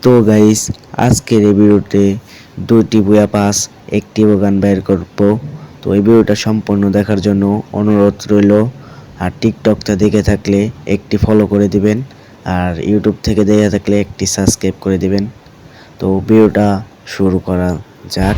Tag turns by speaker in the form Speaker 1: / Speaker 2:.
Speaker 1: তো গাইস, আজকের এই ভিডিওতে দুইটি বুয়া পাস একটি গান বের করব। তো এই ভিডিওটা সম্পূর্ণ দেখার জন্য অনুরোধ রইল। আর টিকটকটা দেখে থাকলে একটি ফলো করে দিবেন, আর ইউটিউব থেকে দেখে থাকলে একটি সাবস্ক্রাইব করে দিবেন। তো ভিডিওটা শুরু করা যাক।